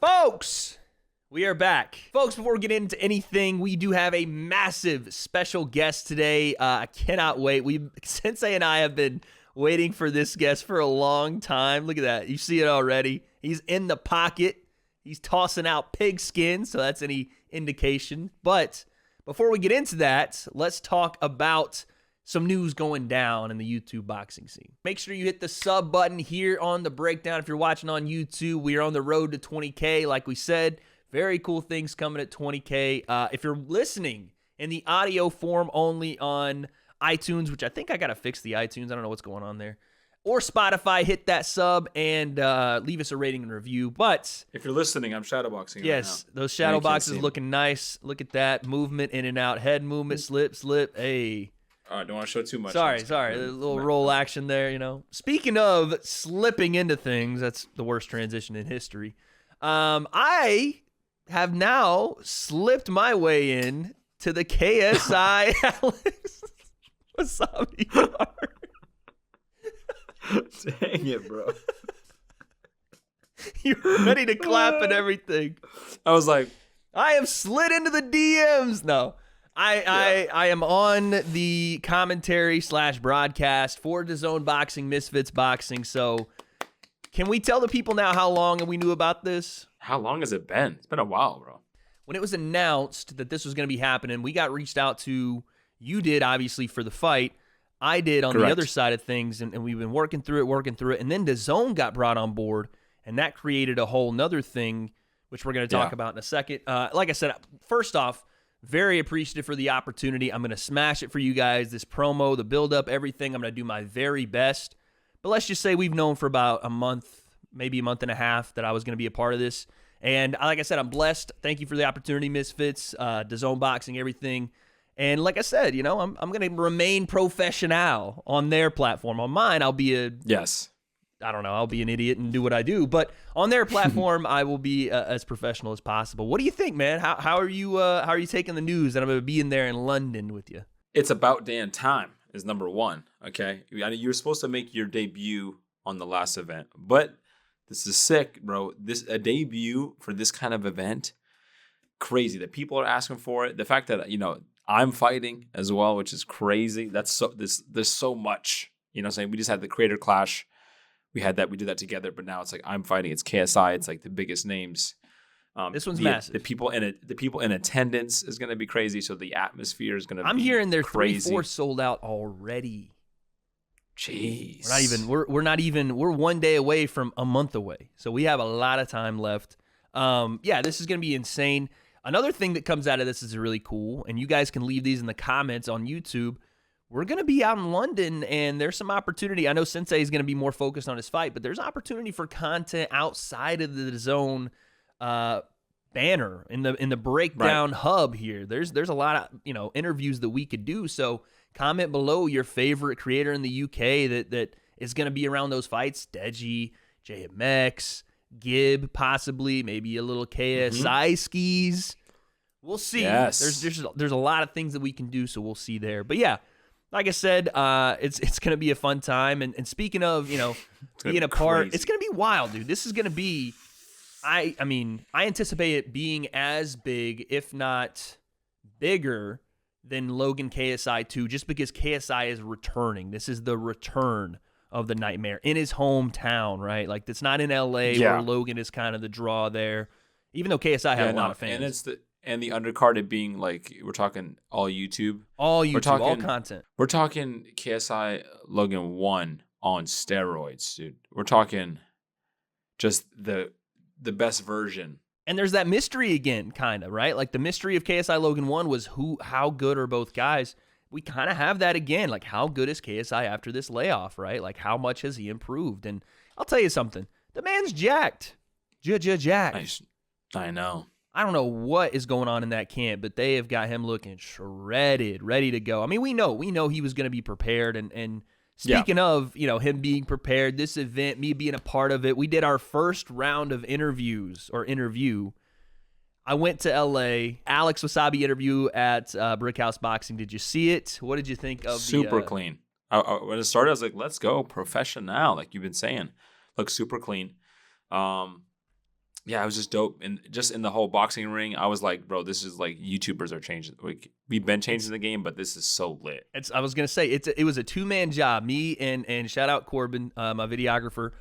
Folks, we are back. Folks, before we get into anything, we do have a massive special guest today. I cannot wait. Sensei and I have been waiting for this guest for a long time. Look at that. You see it already. He's in the pocket. He's tossing out pigskin, so that's any indication. But before we get into that, let's talk about some news going down in the YouTube boxing scene. Make sure you hit the sub button here on the breakdown. If you're watching on YouTube, we are on the road to 20K. Like we said, very cool things coming at 20K. If you're listening in the audio form only on iTunes, which I think I got to fix the iTunes. I don't know what's going on there. Or Spotify, hit that sub and leave us a rating and review. But if you're listening, I'm shadowboxing. Yes, right now. Those shadow boxes looking nice. Look at that movement in and out. Head movement, slip. Hey. All right, don't want to show too much. Sorry. A little roll action there, you know. Speaking of slipping into things, that's the worst transition in history. I have now slipped my way in to the KSI Alex Wasabi card. Dang it, bro. You're ready to clap and everything. I was like, I have slid into the DMs. No. I am on the commentary / broadcast for DAZN Boxing, Misfits Boxing. So can we tell the people now how long we knew about this? How long has it been? It's been a while, bro. When it was announced that this was going to be happening, we got reached out to, you did obviously for the fight. I did on the other side of things, and we've been working through it. And then DAZN got brought on board, and that created a whole nother thing, which we're going to talk about in a second. Like I said, first off, very appreciative for the opportunity. I'm going to smash it for you guys. This promo, the build-up, everything, I'm going to do my very best. But let's just say we've known for about a month, maybe a month and a half, that I was going to be a part of this. And like I said, I'm blessed. Thank you for the opportunity, Misfits, DAZN Boxing, everything. And like I said, you know, I'm going to remain professional on their platform. On mine, I'll be I'll be an idiot and do what I do. But on their platform, I will be as professional as possible. What do you think, man? How are you taking the news that I'm going to be in there in London with you? It's about damn time is number one, okay? I mean, you're supposed to make your debut on the last event. But this is sick, bro. A debut for this kind of event, crazy. That people are asking for it. The fact that, you know, I'm fighting as well, which is crazy. There's so much. You know what I'm saying? We just had the Creator Clash. We did that together, but now it's like I'm fighting. It's KSI. It's like the biggest names. This one's massive. The people in attendance is going to be crazy. So the atmosphere is going to be. I'm hearing they're crazy. 3-4 sold out already. Jeez. We're 1 day away from a month away. So we have a lot of time left. This is going to be insane. Another thing that comes out of this is really cool, and you guys can leave these in the comments on YouTube. We're going to be out in London, and there's some opportunity. I know Sensei is going to be more focused on his fight, but there's opportunity for content outside of the DAZN banner in the breakdown hub here. There's a lot of, you know, interviews that we could do. So comment below your favorite creator in the UK that is going to be around those fights. Deji, JMX, Gib, possibly, maybe a little KSI skis. We'll see. Yes. There's a lot of things that we can do, so we'll see there. But yeah, like I said, it's gonna be a fun time. And speaking of, you know, being a part, it's gonna be wild, dude. This is gonna be, I anticipate it being as big, if not bigger, than Logan KSI 2, just because KSI is returning. This is the return of the Nightmare in his hometown, right? Like, it's not in LA where Logan is kind of the draw there, even though KSI had a lot of fans. And the undercard it being like, we're talking all YouTube. All content. We're talking KSI Logan 1 on steroids, dude. We're talking just the best version. And there's that mystery again, kind of, right? Like, the mystery of KSI Logan 1 was how good are both guys? We kind of have that again. Like, how good is KSI after this layoff, right? Like, how much has he improved? And I'll tell you something. The man's jacked. Jacked. I know. I don't know what is going on in that camp, but they have got him looking shredded, ready to go. I mean, we know he was going to be prepared. And speaking of, you know, him being prepared, this event, me being a part of it, we did our first round of interview. I went to LA, Alex Wasabi interview at Brickhouse Boxing. Did you see it? What did you think of super clean? When it started, I was like, let's go professional, like you've been saying. Looks super clean. yeah, it was just dope. And just in the whole boxing ring, I was like, bro, this is like YouTubers are changing. Like, we've been changing the game, but this is so lit. I was gonna say it was a 2-man job. Me and shout out Corbin, my videographer.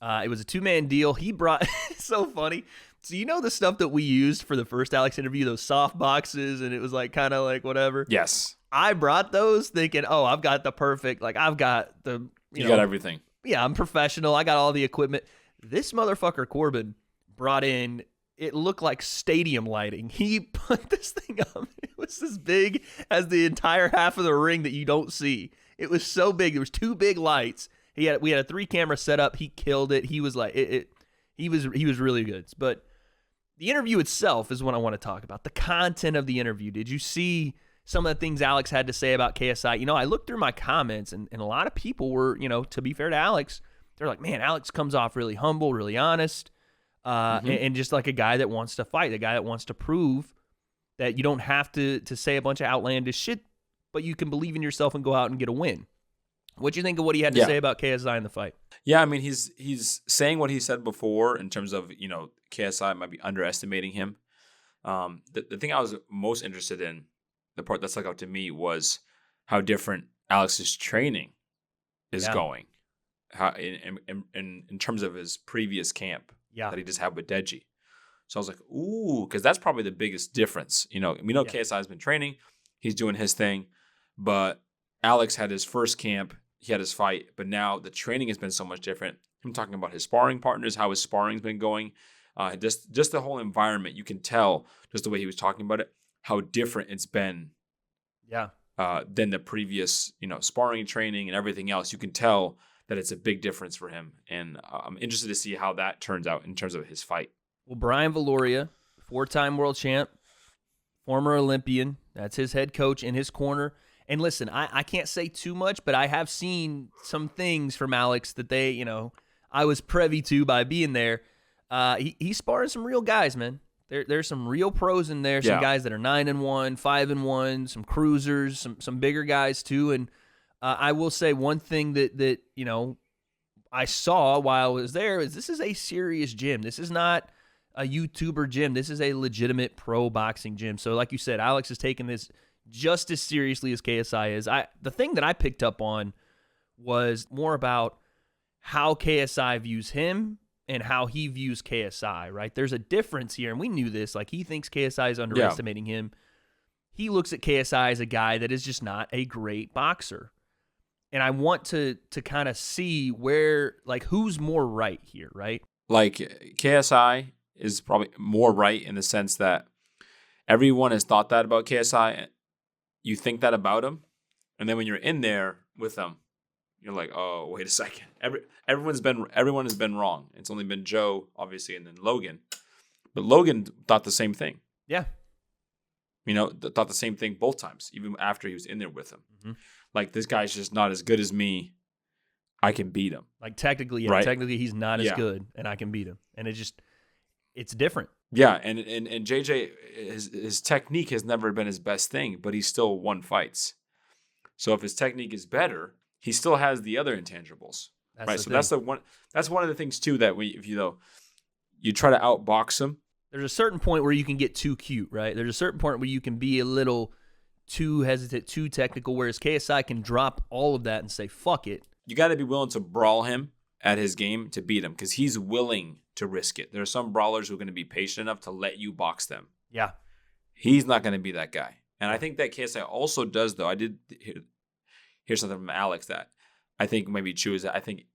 It was a 2-man deal. He brought it's so funny. So you know the stuff that we used for the first Alex interview, those soft boxes, and it was like kind of like whatever. Yes. I brought those thinking, oh, I've got the perfect, like I've got the you got everything. Yeah, I'm professional. I got all the equipment. This motherfucker Corbin brought in, it looked like stadium lighting. He put this thing up. It was as big as the entire half of the ring that you don't see. It was so big. There was 2 big lights. We had a 3-camera setup. He killed it. He was like he was really good. But the interview itself is what I want to talk about. The content of the interview. Did you see some of the things Alex had to say about KSI? You know, I looked through my comments and a lot of people were, you know, to be fair to Alex, they're like, man, Alex comes off really humble, really honest. And just like a guy that wants to fight, a guy that wants to prove that you don't have to say a bunch of outlandish shit, but you can believe in yourself and go out and get a win. What do you think of what he had to say about KSI in the fight? Yeah, I mean, he's saying what he said before in terms of, you know, KSI might be underestimating him. The thing I was most interested in, the part that stuck out to me, was how different Alex's training is going. How in terms of his previous camp. That he just had with Deji. So I was like, ooh, because that's probably the biggest difference. You know, we know KSI has been training. He's doing his thing. But Alex had his first camp. He had his fight. But now the training has been so much different. I'm talking about his sparring partners, how his sparring's been going. Just the whole environment. You can tell, just the way he was talking about it, how different it's been than the previous, you know, sparring training and everything else. You can tell that it's a big difference for him. And I'm interested to see how that turns out in terms of his fight. Well, Brian Valoria, 4-time world champ, former Olympian, that's his head coach in his corner. And listen, I can't say too much, but I have seen some things from Alex that they, you know, I was privy to by being there. He's sparring some real guys, man. There's some real pros in there, some guys that are 9-1, 5-1, some cruisers, some bigger guys too. And I will say one thing that you know I saw while I was there is this is a serious gym. This is not a YouTuber gym. This is a legitimate pro boxing gym. So like you said, Alex is taking this just as seriously as KSI is. The thing that I picked up on was more about how KSI views him and how he views KSI, right? There's a difference here, and we knew this. Like, he thinks KSI is underestimating him. He looks at KSI as a guy that is just not a great boxer. And I want to kind of see where, like, who's more right here, right? Like, KSI is probably more right in the sense that everyone has thought that about KSI. You think that about him, and then when you're in there with him, you're like, oh, wait a second. Everyone has been wrong. It's only been Joe, obviously, and then Logan. But Logan thought the same thing. Yeah. You know, thought the same thing both times, even after he was in there with him. Mm-hmm. Like, this guy's just not as good as me. I can beat him. Like, technically, yeah, right? Technically, he's not as good, and I can beat him. And it's different. Yeah, and JJ, his technique has never been his best thing, but he still won fights. So if his technique is better, he still has the other intangibles. Right. So that's one of the things too that if you try to outbox him. There's a certain point where you can get too cute, right? There's a certain point where you can be a little too hesitant, too technical, whereas KSI can drop all of that and say, fuck it. You got to be willing to brawl him at his game to beat him because he's willing to risk it. There are some brawlers who are going to be patient enough to let you box them. Yeah. He's not going to be that guy. And I think that KSI also does, though. I did hear something from Alex that I think maybe true is that I think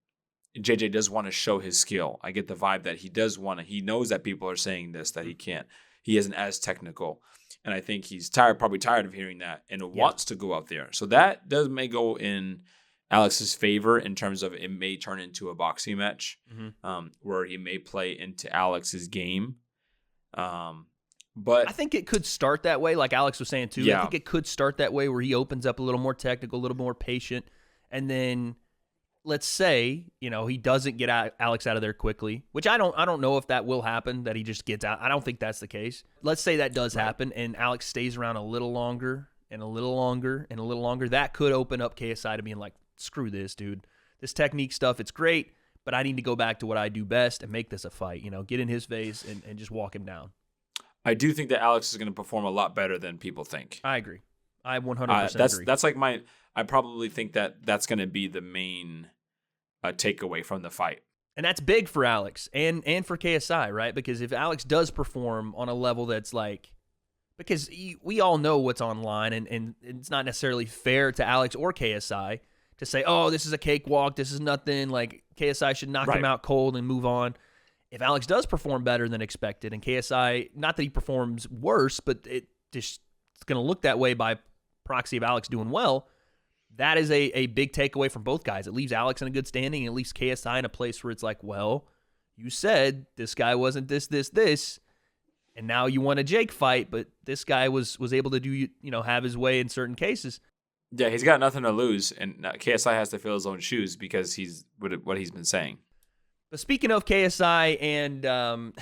JJ does want to show his skill. I get the vibe that he knows that people are saying this, that he isn't as technical. And I think he's probably tired of hearing that and wants to go out there. So that may go in Alex's favor in terms of it may turn into a boxing match where he may play into Alex's game. But I think it could start that way, like Alex was saying too. Yeah. I think it could start that way where he opens up a little more technical, a little more patient, and then let's say, you know, he doesn't get Alex out of there quickly, which I don't know if that will happen, that he just gets out. I don't think that's the case. Let's say that does happen and Alex stays around a little longer and a little longer and a little longer. That could open up KSI to being like, screw this, dude. This technique stuff, it's great, but I need to go back to what I do best and make this a fight. Get in his face and just walk him down. I do think that Alex is going to perform a lot better than people think. I agree. I 100% agree. That's like I probably think that's going to be the main takeaway from the fight. And that's big for Alex and for KSI, right? Because if Alex does perform on a level that's like, because we all know what's online, and it's not necessarily fair to Alex or KSI to say, oh, this is a cakewalk, this is nothing, like KSI should knock him out cold and move on. If Alex does perform better than expected, and KSI, not that he performs worse, but it's going to look that way by proxy of Alex doing well, that is a big takeaway from both guys. It leaves Alex in a good standing, and it leaves KSI in a place where it's like, well, you said this guy wasn't this, and now you want a Jake fight, but this guy was able to do, have his way in certain cases. Yeah, he's got nothing to lose, and KSI has to fill his own shoes because he's what he's been saying. But speaking of KSI and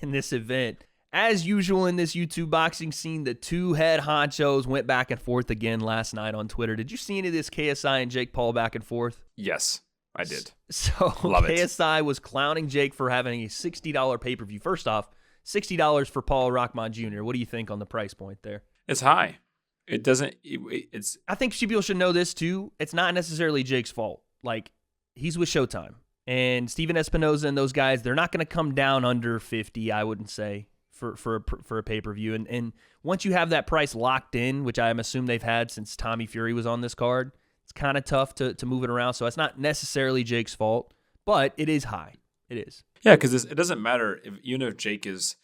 in this event, as usual in this YouTube boxing scene, the two head honchos went back and forth again last night on Twitter. Did you see any of this KSI and Jake Paul back and forth? Yes, I did. So Love KSI was clowning Jake for having a $60 pay-per-view. First off, $60 for Paul Rockman Jr. What do you think on the price point there? It's high. It doesn't. It's. I think people should know this too. It's not necessarily Jake's fault. Like, he's with Showtime, and Steven Espinoza and those guys, they're not going to come down under 50. I wouldn't say for a pay-per-view. And once you have that price locked in, which I'm assuming they've had since Tommy Fury was on this card, it's kind of tough to move it around. So it's not necessarily Jake's fault, but it is high. It is. Yeah, because it doesn't matter even if Jake is,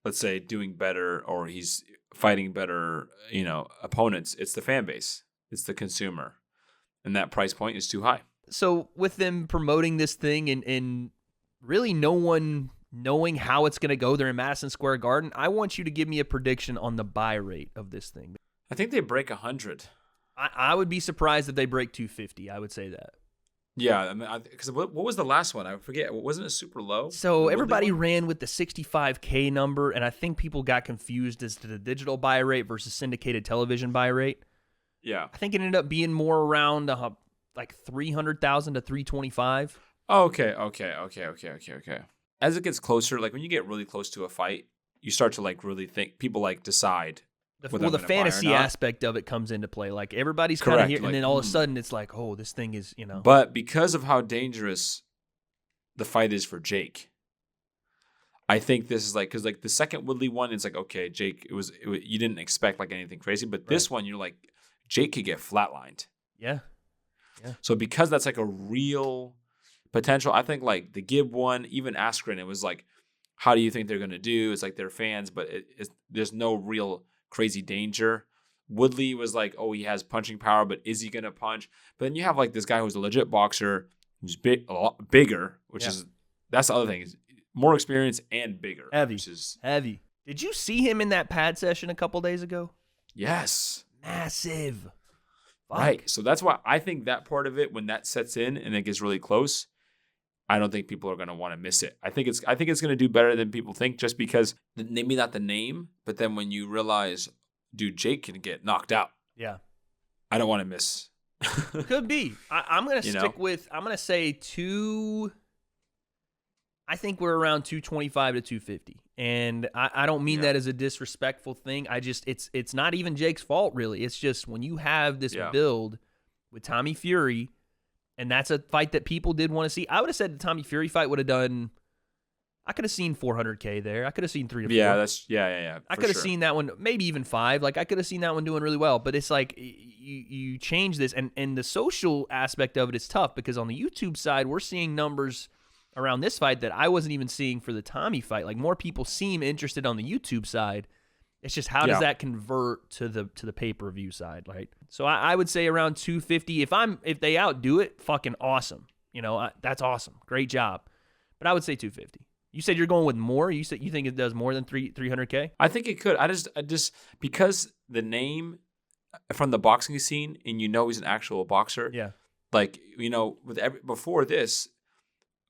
let's say, doing better or he's fighting better, opponents. It's the fan base. It's the consumer. And that price point is too high. So with them promoting this thing and really no one knowing how it's going to go there in Madison Square Garden, I want you to give me a prediction on the buy rate of this thing. I think they break 100. I would be surprised if they break 250. I would say that. Yeah, I mean, because what was the last one? I forget. Wasn't it super low? So everybody ran with the 65K number, and I think people got confused as to the digital buy rate versus syndicated television buy rate. Yeah, I think it ended up being more around like 300,000 to 325. Okay. As it gets closer, like when you get really close to a fight, you start to like really think. People like decide. The fantasy aspect of it comes into play. Like everybody's kind of here, and then all of a sudden it's like, oh, this thing is, But because of how dangerous the fight is for Jake, I think this is like, because like the second Woodley one, it's like, okay, Jake, it was you didn't expect like anything crazy, but this one, you're like, Jake could get flatlined. Yeah. So because that's like a real potential, I think like the Gibb one, even Askren, it was like, how do you think they're gonna do? It's like they're fans, but there's no real crazy danger. Woodley was like, oh, he has punching power, but is he gonna punch? But then you have like this guy who's a legit boxer, who's a lot bigger, that's the other thing, is more experience and bigger. Heavy. Did you see him in that pad session a couple days ago? Yes. Massive. Fuck. Right. So that's why I think that part of it, when that sets in and it gets really close, I don't think people are going to want to miss it. I think it's going to do better than people think, just because maybe not the name, but then when you realize, dude, Jake can get knocked out. Yeah. I don't want to miss. Could be. I'm going to stick with, I'm going to say I think we're around 225 to 250. And I don't mean that as a disrespectful thing. It's not even Jake's fault, really. It's just when you have this build with Tommy Fury, and that's a fight that people did want to see. I would have said the Tommy Fury fight would have done, I could have seen 400K there. I could have seen 3 to 4. Yeah. I could have seen that one, maybe even 5. Like, I could have seen that one doing really well. But it's like, you change this, and the social aspect of it is tough, because on the YouTube side, we're seeing numbers around this fight that I wasn't even seeing for the Tommy fight. Like, more people seem interested on the YouTube side. It's just, how does that convert to the pay-per-view side, right? So I would say around 250. If they outdo it, fucking awesome. That's awesome. Great job. But I would say 250. You said you're going with more. You said you think it does more than 300K? I think it could. I just because the name from the boxing scene, and he's an actual boxer. Yeah. Like, before this,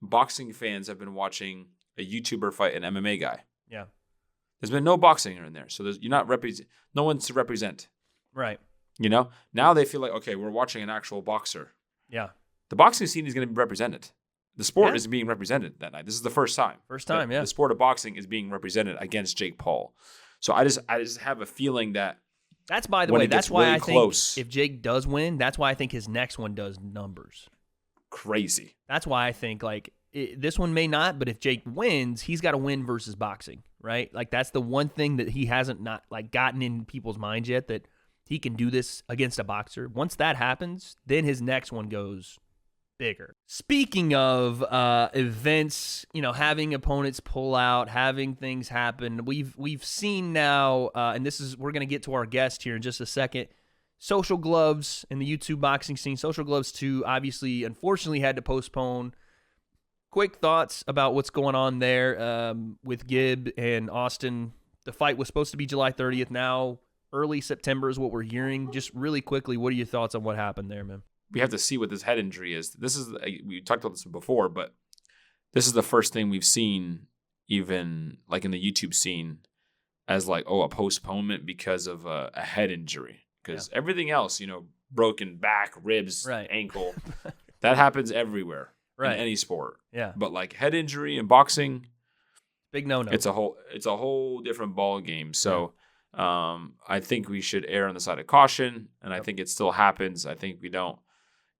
boxing fans have been watching a YouTuber fight an MMA guy. Yeah. There's been no boxing in there, so you're not no one's to represent. Right. Now they feel like, okay, we're watching an actual boxer. Yeah. The boxing scene is going to be represented. The sport is being represented that night. This is the first time. The sport of boxing is being represented against Jake Paul. So I just have a feeling that that's, by the way, that's why really I close, think if Jake does win, that's why I think his next one does numbers. Crazy. That's why I think this one may not, but if Jake wins, he's got to win versus boxing, right? Like that's the one thing that he hasn't gotten in people's minds yet, that he can do this against a boxer. Once that happens, then his next one goes bigger. Speaking of events, having opponents pull out, having things happen, we've seen now, and we're going to get to our guest here in just a second. Social Gloves in the YouTube boxing scene. Social Gloves 2 obviously, unfortunately, had to postpone. Quick thoughts about what's going on there with Gibb and Austin. The fight was supposed to be July 30th. Now, early September is what we're hearing. Just really quickly, what are your thoughts on what happened there, man? We have to see what this head injury is. We talked about this before, but this is the first thing we've seen, even like in the YouTube scene, as a postponement because of a head injury. Because everything else, broken back, ribs, ankle, that happens everywhere in any sport. Yeah. But head injury in boxing, big no-no. It's a whole different ball game. So I think we should err on the side of caution, and I think it still happens. I think we don't.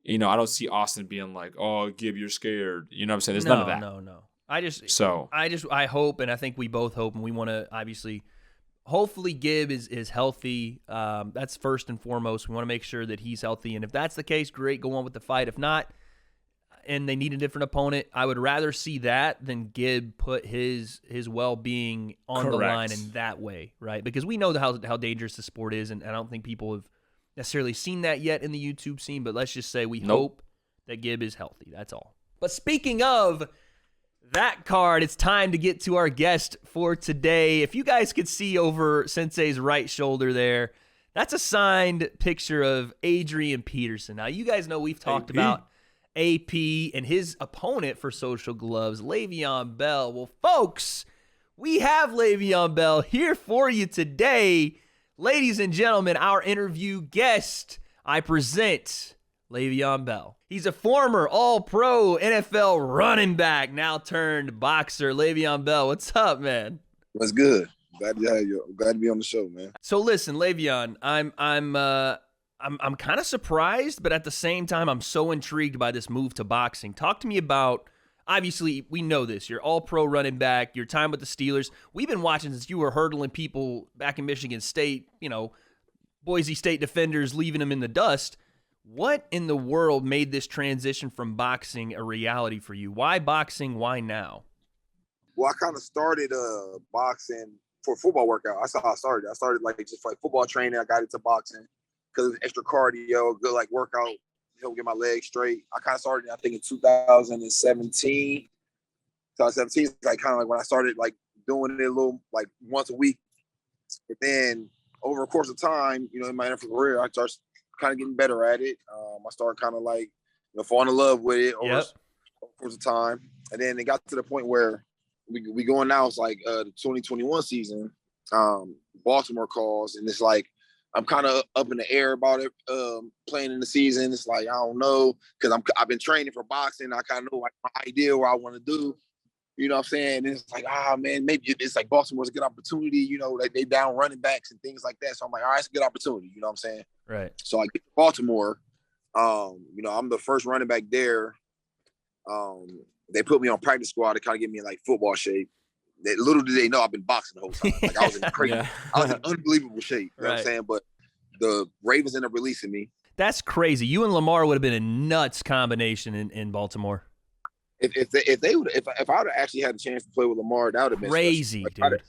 I don't see Austin being like, "Oh, Gibb, you're scared." You know what I'm saying? There's none of that. No. I hope, and I think we both hope, and we want to obviously, hopefully Gibb is healthy. That's first and foremost. We want to make sure that he's healthy, and if that's the case, great, go on with the fight. If not, and they need a different opponent, I would rather see that than Gibb put his well-being on the line in that way, right? Because we know how dangerous the sport is, and I don't think people have necessarily seen that yet in the YouTube scene, but let's just say we hope that Gibb is healthy. That's all. But speaking of that card, it's time to get to our guest for today. If you guys could see over Sensei's right shoulder there, that's a signed picture of Adrian Peterson. Now, you guys know we've talked about AP and his opponent for Social Gloves, Le'Veon Bell. Well, folks, we have Le'Veon Bell here for you today. Ladies and gentlemen, our interview guest, I present Le'Veon Bell. He's a former All-Pro NFL running back, now turned boxer. Le'Veon Bell, what's up, man? What's good? Glad to have you. Glad to be on the show, man. So listen, Le'Veon, I'm kind of surprised, but at the same time, I'm so intrigued by this move to boxing. Talk to me about. Obviously, we know this. You're all-pro running back. Your time with the Steelers. We've been watching since you were hurdling people back in Michigan State, Boise State defenders, leaving them in the dust. What in the world made this transition from boxing a reality for you? Why boxing? Why now? Well, I kind of started boxing for football workout. That's how I started. I started just football training. I got into boxing because it was extra cardio, good workout. Help get my legs straight. I kind of started, I think, in 2017. 2017 is when I started doing it a little once a week. But then over the course of time, in my NFL career, I started kind of getting better at it. I started kind of falling in love with it over the course of time. And then it got to the point where we going now. It's the 2021 season. Baltimore calls, and it's I'm kind of up in the air about it, playing in the season. It's I don't know, because I've been training for boxing. I kind of know my idea what I want to do. You know what I'm saying? And it's man, maybe it's Baltimore's a good opportunity. They down running backs and things like that. So I'm all right, it's a good opportunity. You know what I'm saying? Right. So I get to Baltimore. I'm the first running back there. They put me on practice squad to kind of get me in football shape. Little did they know I've been boxing the whole time. I was in crazy, I was in unbelievable shape. You know what I'm saying? But the Ravens ended up releasing me. That's crazy. You and Lamar would have been a nuts combination in Baltimore. If I would have actually had a chance to play with Lamar, that would have been crazy, dude.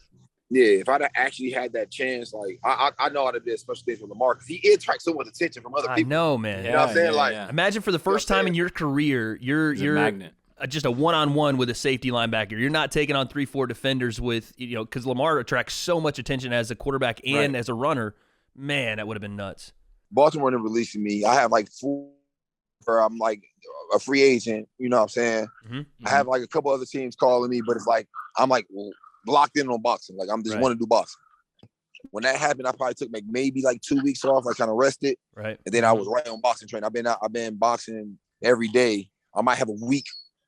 If I'd have actually had that chance, I know how to do special things with Lamar because he attracts so much attention from other people. I know, man. You know what I'm saying? Imagine for the first time in your career, you're a magnet. Just a one-on-one with a safety linebacker. You're not taking on 3-4 defenders with, because Lamar attracts so much attention as a quarterback and as a runner. Man, that would have been nuts. Baltimore didn't release me. I have 4 where I'm a free agent. You know what I'm saying? Mm-hmm. I have a couple other teams calling me, but it's I'm locked in on boxing. I'm just want to do boxing. When that happened, I probably took maybe 2 weeks off. I kind of rested. Right. And then I was right on boxing training. I've been boxing every day. I might have a week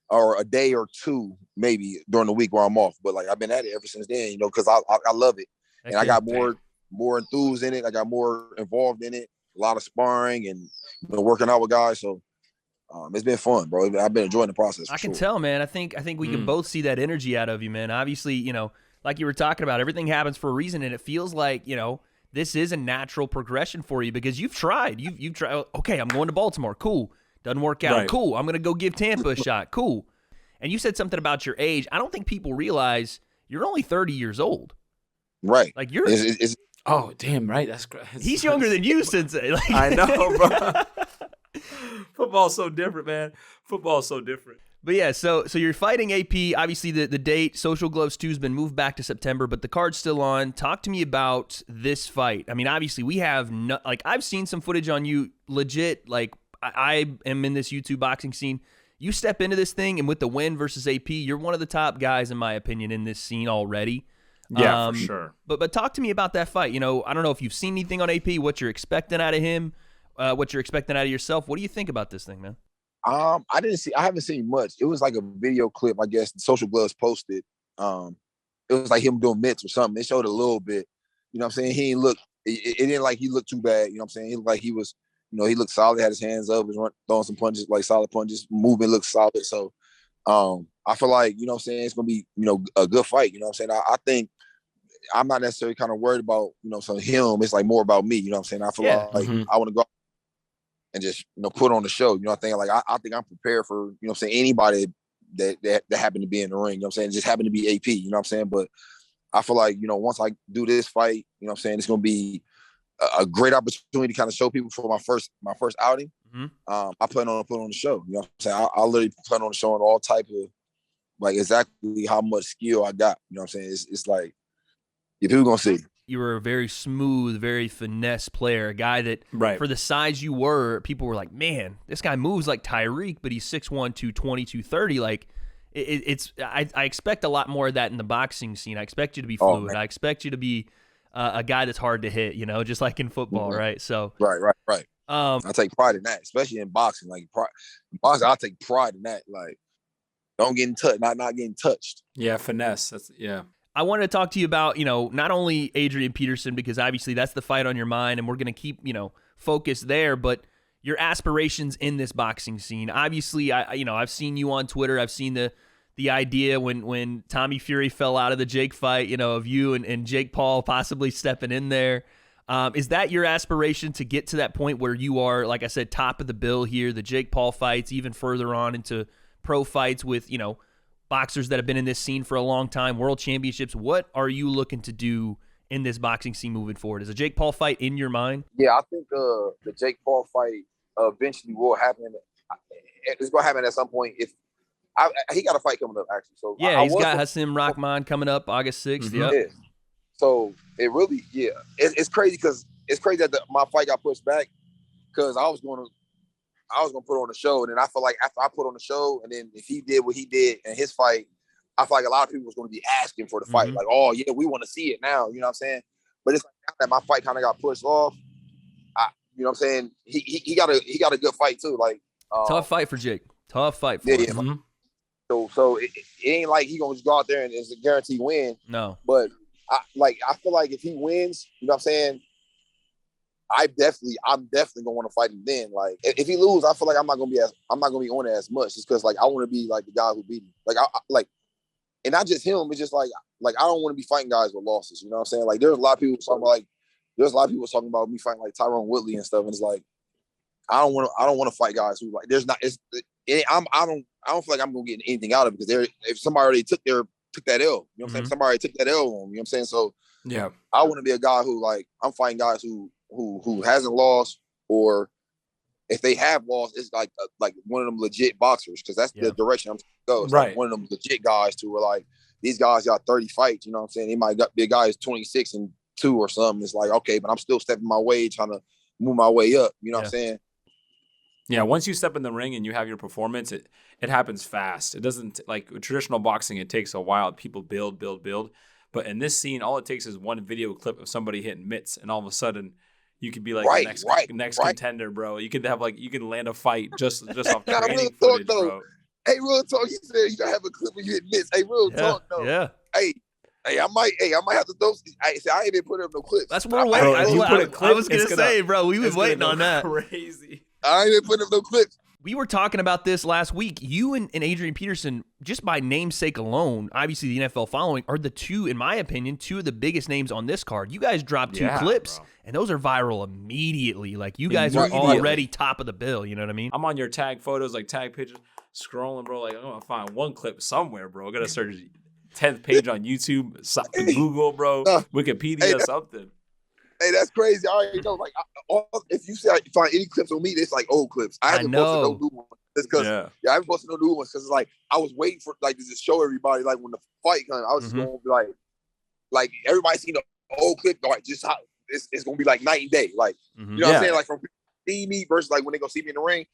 or a day or two maybe during the week where I'm off. But like I've been at it ever since then, you know, because I love it, and I got more enthused in it. I got more involved in it. A lot of sparring and working out with guys. So it's been fun, bro. I've been enjoying the process. I can tell, man. I think we can both see that energy out of you, man. Obviously, you know, like you were talking about, everything happens for a reason, and it feels like, you know, this is a natural progression for you because you've tried. You've tried. Okay, I'm going to Baltimore. Cool. Doesn't work out. Right. Cool. I'm going to go give Tampa a shot. Cool. And you said something about your age. I don't think people realize you're only 30 years old. Right. Like you're. Oh, damn, right. That's great. He's younger than you, Sensei. Like, I know, bro. Football's so different, man. Football's so different. But yeah, so you're fighting AP. Obviously, the date, Social Gloves 2 has been moved back to September, but the card's still on. Talk to me about this fight. I mean, obviously, we have I've seen some footage on you, legit. Like I am in this YouTube boxing scene. You step into this thing, and with the win versus AP, you're one of the top guys, in my opinion, in this scene already. Yeah, for sure. But talk to me about that fight. You know, I don't know if you've seen anything on AP, what you're expecting out of him, what you're expecting out of yourself. What do you think about this thing, man? I haven't seen much. It was like a video clip, I guess, Social Gloves posted. It was like him doing mitts or something. They showed a little bit. You know what I'm saying? He didn't look, it didn't like he looked too bad. You know what I'm saying? He looked like he was, you know, he looked solid, had his hands up, was throwing some punches, like solid punches. Movement looked solid. So I feel like, you know what I'm saying, it's going to be, you know, a good fight. You know what I'm saying? I think I'm not necessarily kind of worried about, you know, some him. It's like more about me. You know what I'm saying? I feel like I want to go and just, you know, put on the show. You know what I'm saying? Like I think I'm prepared for, you know what I'm saying, anybody that happened to be in the ring. You know what I'm saying? It just happened to be AP. You know what I'm saying? But I feel like, you know, once I do this fight, you know what I'm saying, it's going to be a great opportunity to kind of show people for my first outing. I plan on putting on the show. You know what I'm saying? I literally plan on showing all type of, like, exactly how much skill I got. You know what I'm saying? It's like, yeah, people going to see. You were a very smooth, very finesse player, a guy that, for the size you were, people were like, man, this guy moves like Tyreek, but he's 6'1", 220, 230. Like, I expect a lot more of that in the boxing scene. I expect you to be fluid. I expect you to be a guy that's hard to hit, you know, just like in football, right? So Right. I take pride in that, especially in boxing. Like, in boxing, I take pride in that. Like, don't get in touch, not getting touched. Yeah, finesse. I wanted to talk to you about, you know, not only Adrian Peterson, because obviously that's the fight on your mind, and we're going to keep, you know, focused there, but your aspirations in this boxing scene. Obviously, I've seen you on Twitter. I've seen the idea when Tommy Fury fell out of the Jake fight, you know, of you and Jake Paul possibly stepping in there. Is that your aspiration to get to that point where you are, like I said, top of the bill here, the Jake Paul fights, even further on into pro fights with, you know, boxers that have been in this scene for a long time, world championships? What are you looking to do in this boxing scene moving forward? Is a Jake Paul fight in your mind? Yeah, I think the Jake Paul fight eventually will happen. It's going to happen at some point. He got a fight coming up, actually. So yeah, he's got Hassim Rahman coming up August 6th. Yep. Yeah. So it really, it's crazy because that my fight got pushed back because I was going to put on the show, and then I feel like after I put on the show, and then if he did what he did in his fight, I feel like a lot of people was going to be asking for the fight, like, oh yeah, we want to see it now. You know what I'm saying? But it's like now that my fight kind of got pushed off, you know what I'm saying? He got a good fight too. Like tough fight for Jake. Tough fight for him. So it ain't like he gonna just go out there and it's a guaranteed win. No. But I feel like if he wins, you know what I'm saying, I'm definitely gonna want to fight him then. Like if he lose, I feel like I'm not gonna be on it as much, just because like I want to be like the guy who beat him. Like and not just him. It's just like I don't want to be fighting guys with losses. You know what I'm saying? Like there's a lot of people talking about me fighting like Tyrone Woodley and stuff, and it's like I don't want to fight guys who like I don't feel like I'm gonna get anything out of it, because if somebody already took that L, you know what I'm saying? Somebody took that L on, you know what I'm saying? So yeah, I want to be a guy who like I'm fighting guys who hasn't lost, or if they have lost, it's like one of them legit boxers, because that's the direction I'm going to go. It's like one of them legit guys who are like, these guys got 30 fights, you know what I'm saying? They might be a guy who's 26-2 or something. It's like, okay, but I'm still stepping my way, trying to move my way up, you know what I'm saying? Yeah, once you step in the ring and you have your performance, it happens fast. It doesn't, like traditional boxing, it takes a while. People build. But in this scene, all it takes is one video clip of somebody hitting mitts, and all of a sudden you could be like the next contender, bro. You could have you can land a fight just off training footage, bro. Hey, real talk. He said you gotta have a clip when you hit miss. Hey, real talk though. Yeah. Hey, I might have to throw. I ain't been putting up no clips. That's what we're waiting. Bro, if you put a clip, I was gonna say, bro, we was waiting on that. Crazy. I ain't been putting up no clips. We were talking about this last week. You and Adrian Peterson, just by namesake alone, obviously the NFL following, are the two, in my opinion, two of the biggest names on this card. You guys dropped two clips, bro, and those are viral immediately. Like, you guys are already top of the bill. You know what I mean? I'm on your tag photos, like tag pictures, scrolling, bro. Like, I'm going to find one clip somewhere, bro. I got to search 10th page on YouTube, Google, bro, Wikipedia, something. Hey, that's crazy. I already know. Like, if you find any clips on me, it's like old clips. I haven't posted no new ones. It's because I haven't posted no new ones because it's like I was waiting for like to just show everybody like when the fight comes. I was just gonna be like everybody seen the old clip. Like just how it's gonna be like night and day. Like you know what I'm saying? Like from seeing me versus like when they go see me in the ring.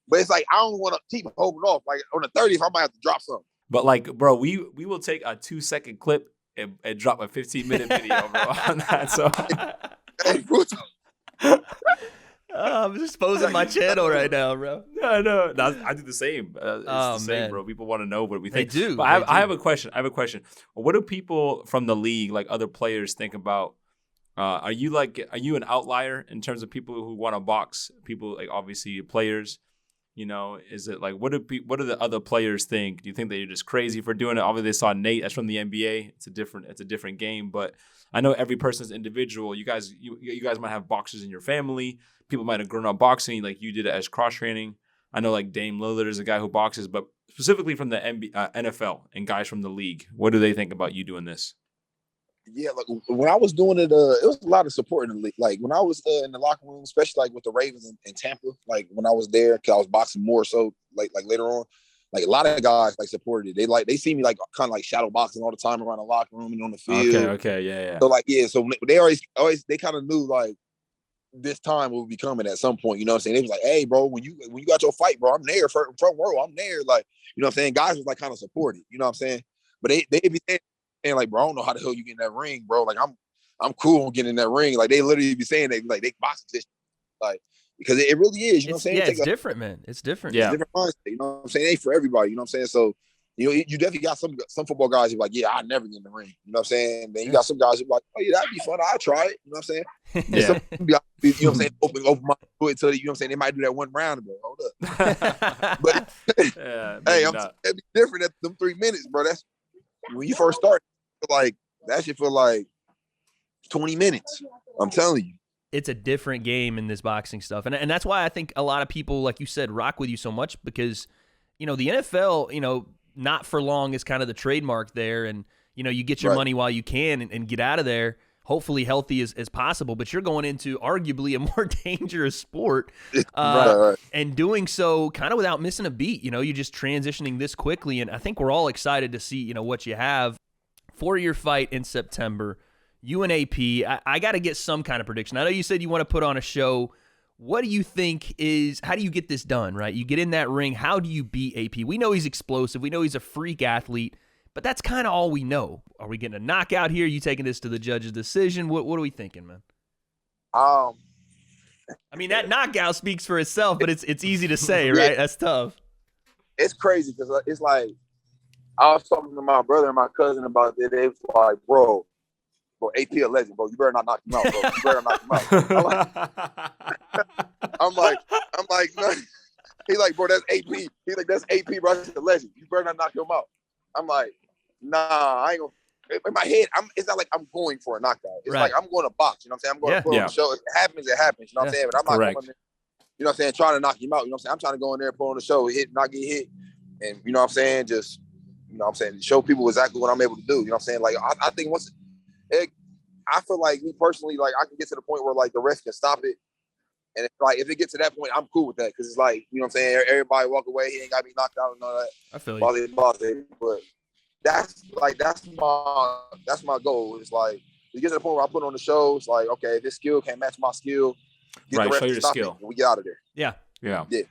But it's like I don't want to keep holding off. Like on the 30th, I might have to drop something. But like, bro, we will take a 2-second clip and drop a 15-minute video, bro, on that. So I'm just posting my channel right now, bro. No, I do the same. It's the same, man, bro. People want to know what we think. They do. But I have a question. What do people from the league, like other players, think about? Are you an outlier in terms of people who want to box? People like obviously players. You know, is it like what do the other players think? Do you think that you're just crazy for doing it? Obviously, they saw Nate. That's from the NBA. It's a different game. But I know every person's individual. You guys might have boxers in your family. People might have grown up boxing, like you did it as cross training. I know like Dame Lillard is a guy who boxes, but specifically from the NFL and guys from the league, what do they think about you doing this? Yeah, like when I was doing it, it was a lot of support in the league. Like when I was in the locker room, especially like with the Ravens in Tampa, like when I was there, because I was boxing more. So like later on, like a lot of guys like supported it. They see me like kind of like shadow boxing all the time around the locker room and on the field. Okay, yeah. So they always they kind of knew like this time will be coming at some point. You know what I'm saying? They was like, hey, bro, when you got your fight, bro, I'm there front row. I'm there. Like, you know what I'm saying? Guys was like kind of supported. You know what I'm saying? But they be saying, like, bro, I don't know how the hell you get in that ring, bro. Like, I'm cool on getting in that ring. Like, they literally be saying they boxing this, like, because it really is. You know what I'm saying? Yeah, it's different, man. It's different. Yeah, it's different mindset. You know what I'm saying? It ain't for everybody. You know what I'm saying? So, you know, you definitely got some football guys who are like, yeah, I never get in the ring. You know what I'm saysaying? Then you got some guys who are like, oh yeah, that'd be fun. I'll try it. You know what I'm saying? Yeah. Some, you know what I'm saying? Open my foot until you know what I'm saying? They might do that one round, bro. Hold up. But hey, it'd be different at them 3 minutes, bro. That's when you first start. Like that shit for like 20 minutes. I'm telling you. It's a different game in this boxing stuff. And that's why I think a lot of people, like you said, rock with you so much because, you know, the NFL, you know, not for long is kind of the trademark there. And, you know, you get your money while you can and get out of there, hopefully healthy as possible. But you're going into arguably a more dangerous sport and doing so kind of without missing a beat. You know, you're just transitioning this quickly. And I think we're all excited to see, you know, what you have for your fight in September. You and AP, I got to get some kind of prediction. I know you said you want to put on a show. What do you think how do you get this done, right? You get in that ring. How do you beat AP? We know he's explosive. We know he's a freak athlete, but that's kind of all we know. Are we getting a knockout here? Are you taking this to the judge's decision? What are we thinking, man? I mean, that knockout speaks for itself, but it's easy to say, right? That's tough. It's crazy because it's like, I was talking to my brother and my cousin about it. They was like, bro, AP a legend, bro. You better not knock him out, bro. You better not knock him out. I'm like, no. He's like, bro, that's AP. He's like, that's AP, bro. That's a legend. You better not knock him out. I'm like, nah, I ain't gonna. In my head, it's not like I'm going for a knockout. It's like I'm going to box. You know what I'm saying? I'm going to put on the show. If it happens, it happens. You know what I'm saying? But I'm not going there, you know what I'm saying, trying to knock him out. You know what I'm saying? I'm trying to go in there, put on the show, hit, not get hit. And you know what I'm saying? Just, you know what I'm saying, show people exactly what I'm able to do. You know what I'm saying? Like, I think I feel like me personally, like I can get to the point where like the rest can stop it. And it's like, if it gets to that point, I'm cool with that. Cause it's like, you know what I'm saying? Everybody walk away. He ain't got to be knocked out and all that. I feel you. But that's my goal. It's like, you get to the point where I put on the show. It's like, okay, this skill can't match my skill. Get the rest show your skill. And we get out of there. Yeah.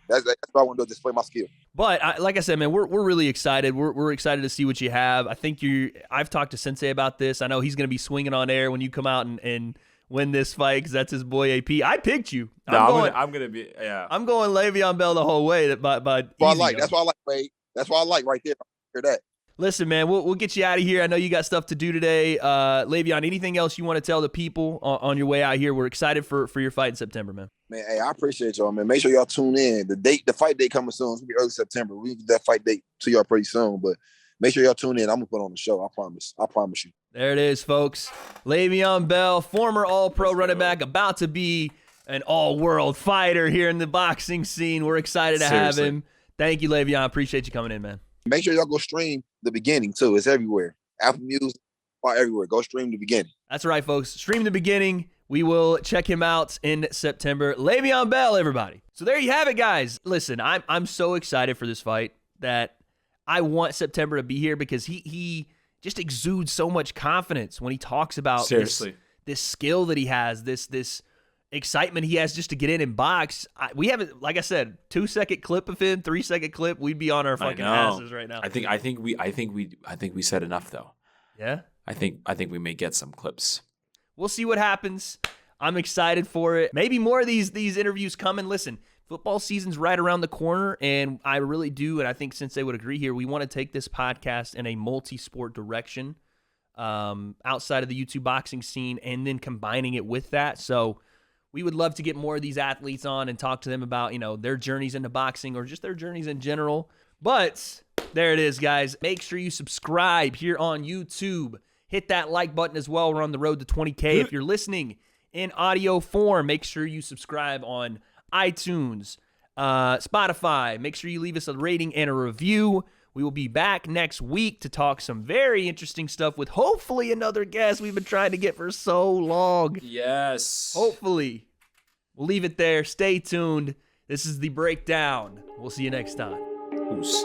That's what I want to do, display my skill. But like I said, man, we're really excited. We're excited to see what you have. I think I've talked to Sensei about this. I know he's going to be swinging on air when you come out and win this fight because that's his boy AP. I picked you. I'm going Le'Veon Bell the whole way. That's why I like Wade. That's what I like right there. Hear that. Listen, man, we'll get you out of here. I know you got stuff to do today. Le'Veon, anything else you want to tell the people on your way out here? We're excited for your fight in September, man. Man, hey, I appreciate y'all, man. Make sure y'all tune in. The fight date coming soon. It's gonna be early September. We can get that fight date to y'all pretty soon, but make sure y'all tune in. I'm gonna put on the show. I promise. I promise you. There it is, folks. Le'Veon Bell, former All-Pro running back, about to be an all-world fighter here in the boxing scene. We're excited to have him. Thank you, Le'Veon. Appreciate you coming in, man. Make sure y'all go stream The Beginning, too. It's everywhere. Apple Music, everywhere. Go stream The Beginning. That's right, folks. Stream The Beginning. We will check him out in September. Le'Veon Bell, everybody. So there you have it, guys. Listen, I'm so excited for this fight that I want September to be here because he just exudes so much confidence when he talks about this skill that he has, this excitement he has just to get in and box. We haven't, like I said, 2-second clip of him, 3-second clip. We'd be on our fucking asses right now. I think we said enough though. Yeah. I think we may get some clips. We'll see what happens. I'm excited for it. Maybe more of these interviews coming. Listen, football season's right around the corner, and I really do, and I think Sensei would agree here, we want to take this podcast in a multi-sport direction outside of the YouTube boxing scene and then combining it with that. So we would love to get more of these athletes on and talk to them about, their journeys into boxing or just their journeys in general. But there it is, guys. Make sure you subscribe here on YouTube. Hit that like button as well. We're on the road to 20K. If you're listening in audio form, make sure you subscribe on iTunes, Spotify. Make sure you leave us a rating and a review. We will be back next week to talk some very interesting stuff with hopefully another guest we've been trying to get for so long. Yes. Hopefully. We'll leave it there. Stay tuned. This is The Breakdown. We'll see you next time. Peace.